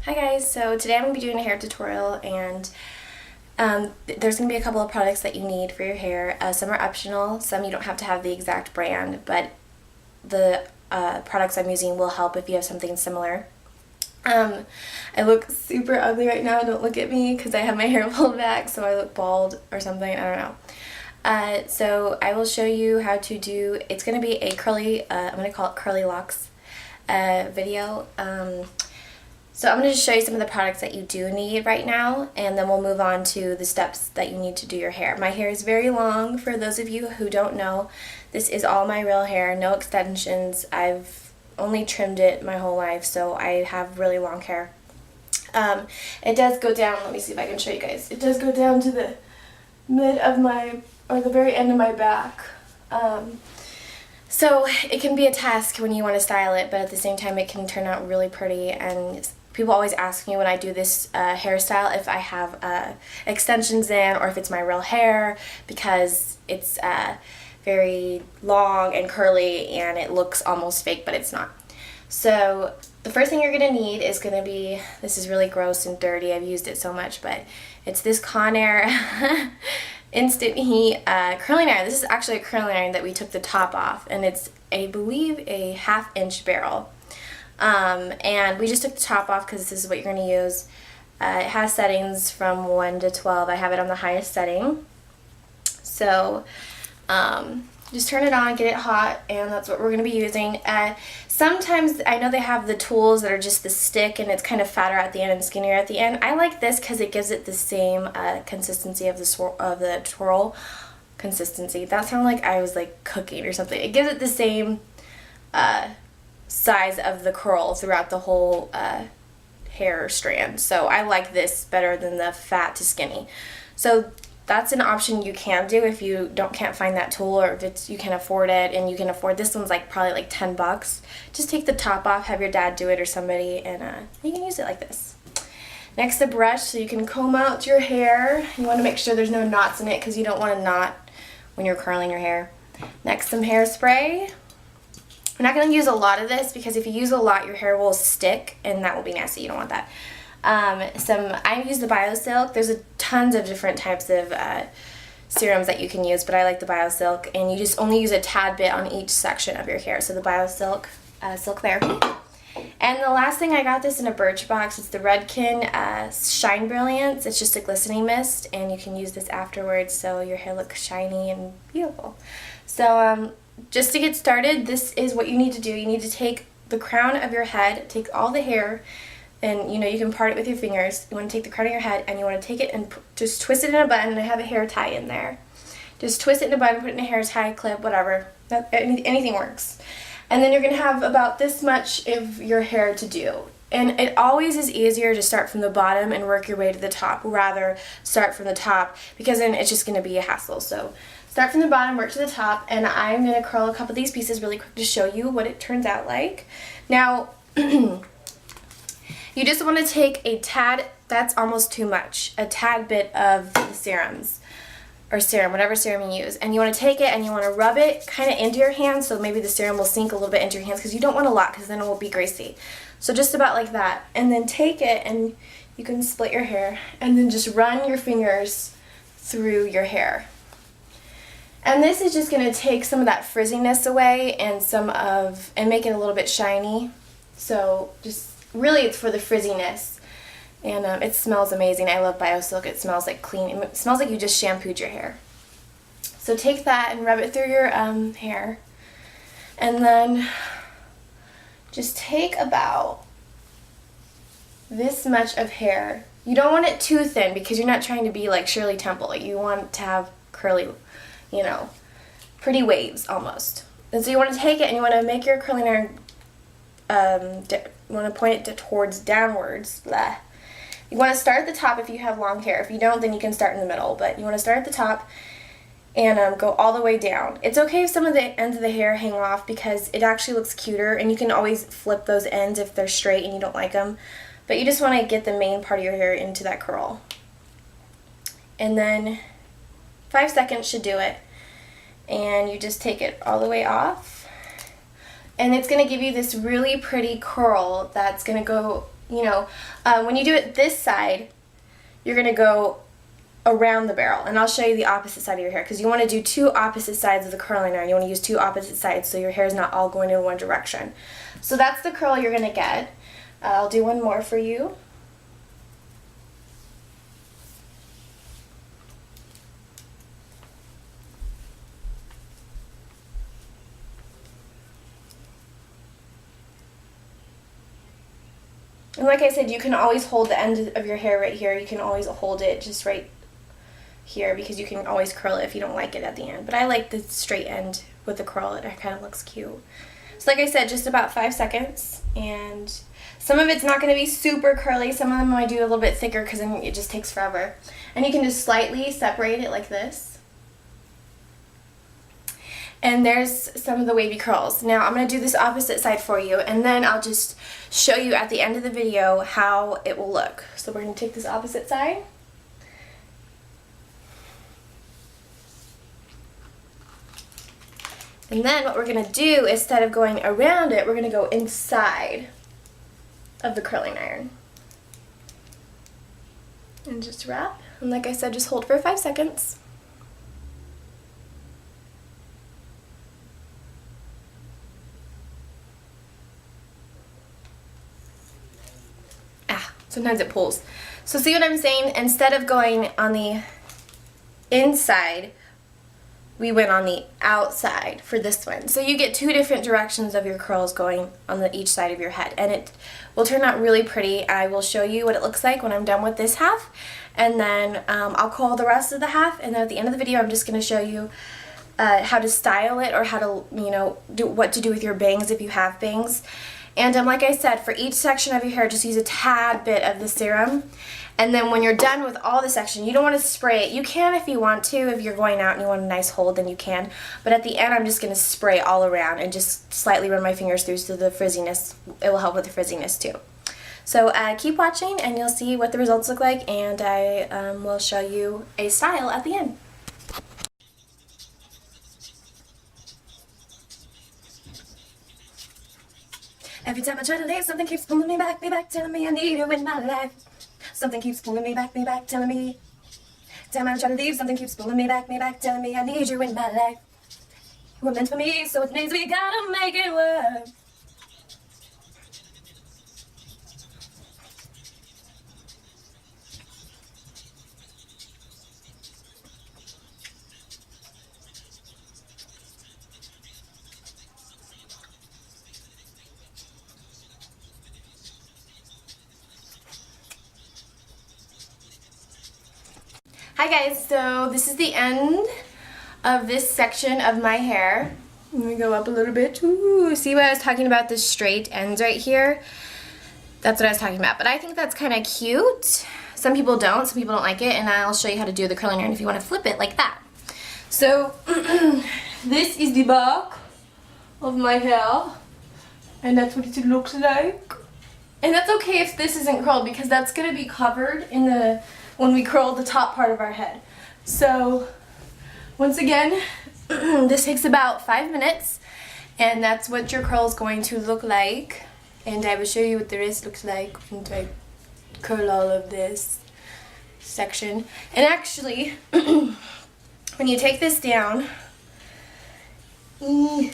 Hi guys, so today I'm going to be doing a hair tutorial and there's going to be a couple of products that you need for your hair. Some are optional, some you don't have to have the exact brand, but the products I'm using will help if you have something similar. I look super ugly right now, don't look at me because I have my hair pulled back so I look bald or something, I don't know. So I will show you how to do, it's going to be a curly, I'm going to call it curly locks video. So I'm going to just show you some of the products that you do need right now, and then we'll move on to the steps that you need to do your hair. My hair is very long. For those of you who don't know, this is all my real hair, no extensions. I've only trimmed it my whole life, so I have really long hair. It does go down, let me see if I can show you guys. It does go down to the mid of my, or the very end of my back. So it can be a task when you want to style it, but at the same time it can turn out really pretty. And people always ask me when I do this hairstyle if I have extensions in or if it's my real hair, because it's very long and curly and it looks almost fake, but it's not. So the first thing you're going to need is going to be, this is really gross and dirty, I've used it so much, but it's this Conair Instant Heat curling iron. This is actually a curling iron that we took the top off, and it's, I believe, a 1/2 inch barrel. And we just took the top off because this is what you're going to use. It has settings from 1 to 12. I have it on the highest setting. So just turn it on, get it hot, and that's what we're going to be using. Sometimes I know they have the tools that are just the stick and it's kind of fatter at the end and skinnier at the end. I like this because it gives it the same consistency of the twirl consistency. That sounded like I was like cooking or something. It gives it the same size of the curl throughout the whole hair strand. So I like this better than the fat to skinny. So that's an option you can do if you can't find that tool, or if it's you can afford it and you can afford this one's like probably like $10. Just take the top off, have your dad do it or somebody, and you can use it like this. Next, a brush so you can comb out your hair. You want to make sure there's no knots in it because you don't want a knot when you're curling your hair. Next, some hairspray. We're not going to use a lot of this because if you use a lot your hair will stick and that will be nasty. You don't want that. I use the BioSilk. There's tons of different types of serums that you can use, but I like the BioSilk, and you just only use a tad bit on each section of your hair. So the BioSilk, Silk Therapy. And the last thing, I got this in a Birch box. It's the Redkin Shine Brilliance. It's just a glistening mist, and you can use this afterwards so your hair looks shiny and beautiful. So just to get started, this is what you need to do. You need to take the crown of your head, take all the hair, and you can part it with your fingers. You want to take the crown of your head and you want to take it and just twist it in a bun, and I have a hair tie in there. Just twist it in a bun, put it in a hair tie, clip, whatever. Anything works. And then you're going to have about this much of your hair to do. And it always is easier to start from the bottom and work your way to the top, rather start from the top, because then it's just going to be a hassle. So start from the bottom, work to the top, and I'm going to curl a couple of these pieces really quick to show you what it turns out like. Now, you just want to take a tad, that's almost too much, a tad bit of the serums, or serum, whatever serum you use, and you want to take it and you want to rub it kind of into your hands, so maybe the serum will sink a little bit into your hands, because you don't want a lot because then it will be greasy. So just about like that, and then take it and you can split your hair and then just run your fingers through your hair. And this is just going to take some of that frizziness away and make it a little bit shiny. So just really it's for the frizziness, and it smells amazing. I love BioSilk. It smells like clean. It smells like you just shampooed your hair. So take that and rub it through your hair, and then just take about this much of hair. You don't want it too thin because you're not trying to be like Shirley Temple. You want to have curly, pretty waves almost. And so you want to take it and you want to make your curling iron, you want to point it towards downwards. Blah. You want to start at the top if you have long hair. If you don't, then you can start in the middle, but you want to start at the top and go all the way down. It's okay if some of the ends of the hair hang off because it actually looks cuter, and you can always flip those ends if they're straight and you don't like them, but you just want to get the main part of your hair into that curl. And then 5 seconds should do it, and you just take it all the way off, and it's going to give you this really pretty curl that's going to go you know, when you do it this side, you're going to go around the barrel, and I'll show you the opposite side of your hair, because you want to do two opposite sides of the curling iron. You want to use two opposite sides so your hair is not all going in one direction. So that's the curl you're going to get. I'll do one more for you. And like I said, you can always hold the end of your hair right here. You can always hold it just right here, because you can always curl it if you don't like it at the end. But I like the straight end with the curl. It kind of looks cute. So like I said, just about 5 seconds. And some of it's not going to be super curly. Some of them I do a little bit thicker because it just takes forever. And you can just slightly separate it like this. And there's some of the wavy curls. Now I'm going to do this opposite side for you, and then I'll just show you at the end of the video how it will look. So we're going to take this opposite side. And then what we're going to do, instead of going around it, we're going to go inside of the curling iron. And just wrap. And like I said, just hold for 5 seconds. Sometimes it pulls. So see what I'm saying? Instead of going on the inside, we went on the outside for this one. So you get two different directions of your curls going on each side of your head. And it will turn out really pretty. I will show you what it looks like when I'm done with this half. And then I'll curl the rest of the half. And then at the end of the video, I'm just going to show you how to style it, or how to, you know, what to do with your bangs if you have bangs. And like I said, for each section of your hair, just use a tad bit of the serum. And then when you're done with all the section, you don't want to spray it. You can if you want to. If you're going out and you want a nice hold, then you can. But at the end, I'm just going to spray all around and just slightly run my fingers through so the frizziness, it will help with the frizziness too. So keep watching and you'll see what the results look like, and I will show you a style at the end. Every time I try to leave, something keeps pulling me back, telling me I need you in my life. Something keeps pulling me back, telling me. Time I try to leave, something keeps pulling me back, telling me I need you in my life. You were meant for me, so it means we gotta make it work. Hi guys, so this is the end of this section of my hair. Let me go up a little bit. Ooh, see what I was talking about, the straight ends right here? That's what I was talking about, but I think that's kind of cute. Some people don't like it, and I'll show you how to do the curling iron if you want to flip it like that. So, this is the back of my hair, and that's what it looks like. And that's okay if this isn't curled, because that's going to be covered in the when we curl the top part of our head. So once again, this takes about 5 minutes, and that's what your curl is going to look like. And I will show you what the rest looks like once I curl all of this section. And actually, when you take this down, when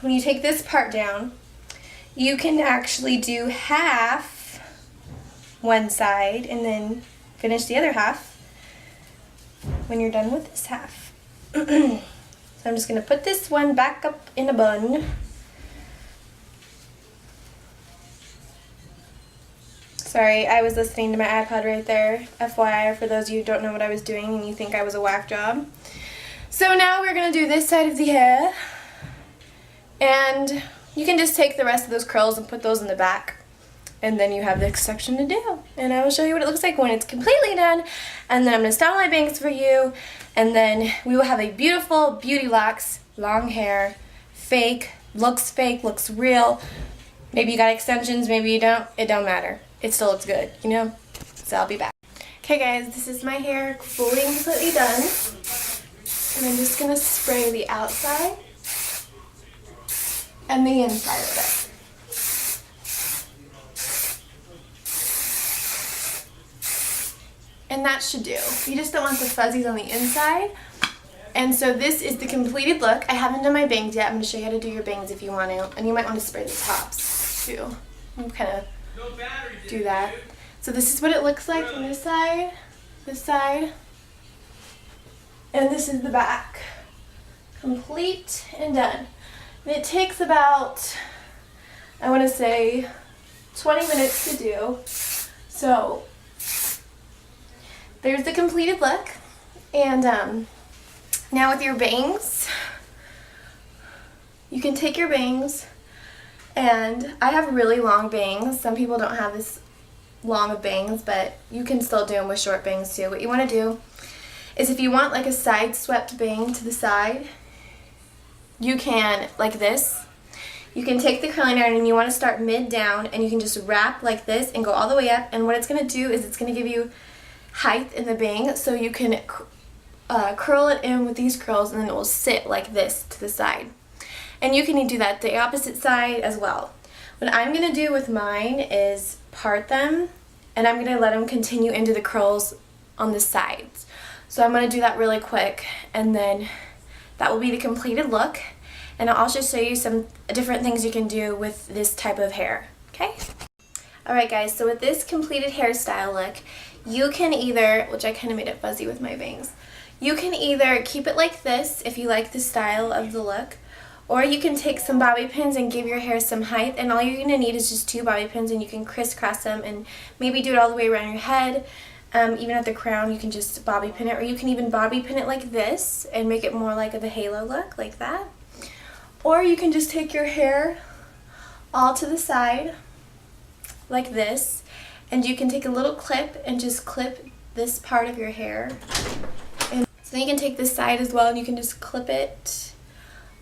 you take this part down, you can actually do half one side and then finish the other half when you're done with this half. So I'm just going to put this one back up in a bun. Sorry, I was listening to my iPod right there. FYI, for those of you who don't know what I was doing and you think I was a whack job. So now we're going to do this side of the hair. And you can just take the rest of those curls and put those in the back. And then you have this section to do. And I will show you what it looks like when it's completely done. And then I'm going to style my bangs for you. And then we will have a beautiful beauty locks, long hair, fake, looks real. Maybe you got extensions, maybe you don't. It don't matter. It still looks good, you know? So I'll be back. Okay guys, this is my hair fully and completely done. And I'm just going to spray the outside and the inside of it. and that should do. You just don't want the fuzzies on the inside. And so this is the completed look. I haven't done my bangs yet. I'm going to show you how to do your bangs if you want to. And you might want to spray the tops too. You kind of do that. So this is what it looks like from this side, and this is the back. Complete and done. And it takes about, I want to say, 20 minutes to do. So there's the completed look. And now with your bangs, you can take your bangs, and I have really long bangs. Some people don't have this long of bangs, but you can still do them with short bangs too. What you want to do is, if you want like a side swept bang to the side, you can, like this, you can take the curling iron and you want to start mid down, and you can just wrap like this and go all the way up. And what it's going to do is it's going to give you height in the bang, so you can curl it in with these curls, and then it will sit like this to the side. And you can do that the opposite side as well. What I'm going to do with mine is part them, and I'm going to let them continue into the curls on the sides. So I'm going to do that really quick, and then that will be the completed look. And I'll also show you some different things you can do with this type of hair. Okay? Alright guys, so with this completed hairstyle look, you can either, which I kind of made it fuzzy with my bangs, you can either keep it like this if you like the style of the look, or you can take some bobby pins and give your hair some height, and all you're going to need is just 2 bobby pins, and you can crisscross them and maybe do it all the way around your head. Even at the crown you can just bobby pin it, or you can even bobby pin it like this and make it more like the halo look, like that. Or you can just take your hair all to the side like this, and you can take a little clip and just clip this part of your hair. And so then you can take this side as well, and you can just clip it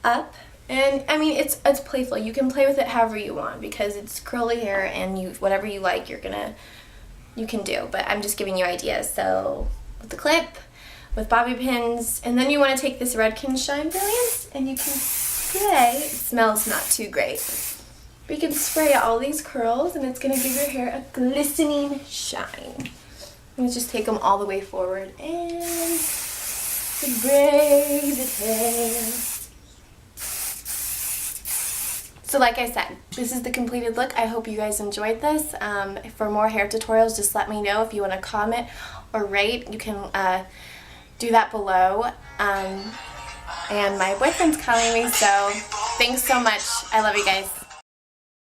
up. And I mean, it's playful. You can play with it however you want, because it's curly hair, and whatever you like, you can do. But I'm just giving you ideas. So with the clip, with bobby pins, and then you want to take this Redkin Shine Brilliance, and you can spray. It smells not too great, but you can spray all these curls, and it's going to give your hair a glistening shine. Let's just take them all the way forward and braid the hair. So like I said, this is the completed look. I hope you guys enjoyed this. For more hair tutorials, just let me know. If you want to comment or rate, you can do that below. And my boyfriend's calling me, so thanks so much. I love you guys.